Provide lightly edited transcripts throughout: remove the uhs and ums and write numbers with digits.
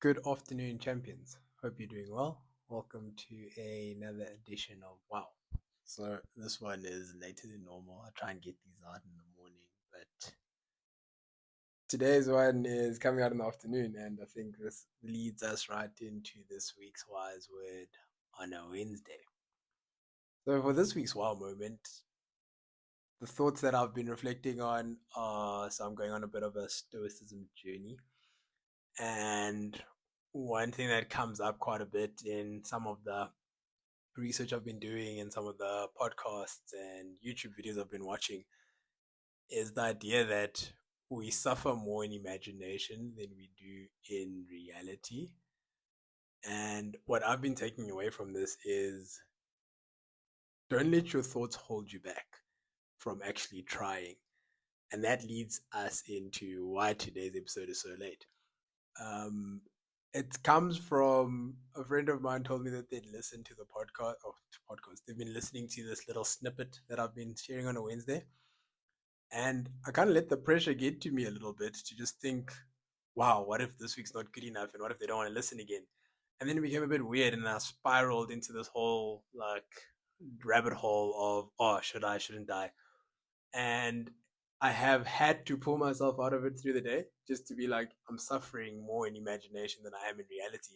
Good afternoon, champions. Hope you're doing well. Welcome to another edition of WOW. So, this one is later than normal. I try and get these out in the morning, but today's one is coming out in the afternoon, and I think this leads us right into this week's wise word on a Wednesday. So, for this week's WOW moment, the thoughts that I've been reflecting on are so I'm going on a bit of a stoicism journey. And one thing that comes up quite a bit in some of the research I've been doing and some of the podcasts and YouTube videos I've been watching is the idea that we suffer more in imagination than we do in reality. And what I've been taking away from this is don't let your thoughts hold you back from actually trying. And that leads us into why today's episode is so late. Um, it comes from a friend of mine told me that they'd listened to the podcast. They've been listening to this little snippet that I've been sharing on a Wednesday. And I kind of let the pressure get to me a little bit to just think, wow, what if this week's not good enough? And what if they don't want to listen again? And then it became a bit weird. And I spiraled into this whole rabbit hole of, oh, should I, shouldn't I? And I have had to pull myself out of it through the day just to be like, I'm suffering more in imagination than I am in reality.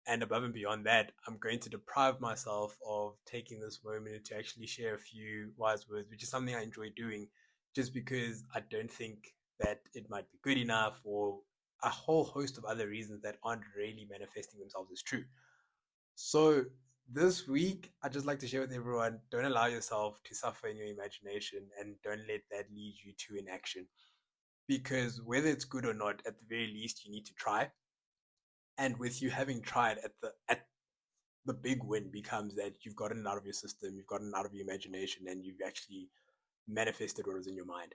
And above and beyond that, I'm going to deprive myself of taking this moment to actually share a few wise words, which is something I enjoy doing just because I don't think that it might be good enough or a whole host of other reasons that aren't really manifesting themselves as true. So this week, I'd just like to share with everyone, don't allow yourself to suffer in your imagination and don't let that lead you to inaction. Because whether it's good or not, at the very least, you need to try. And with you having tried at the big win becomes that you've gotten it out of your system, you've gotten it out of your imagination, and you've actually manifested what was in your mind.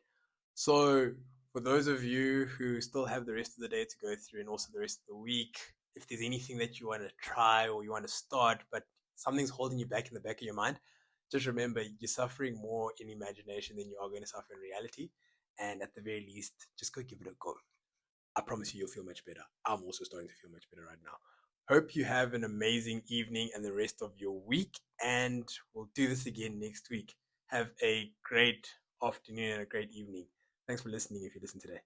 So, for those of you who still have the rest of the day to go through and also the rest of the week, if there's anything that you want to try or you want to start, but something's holding you back in the back of your mind, just remember you're suffering more in imagination than you are going to suffer in reality. And at the very least, just go give it a go. I promise you, you'll feel much better. I'm also starting to feel much better right now. Hope you have an amazing evening and the rest of your week, and we'll do this again next week. Have a great afternoon and a great evening. Thanks for listening if you listen today.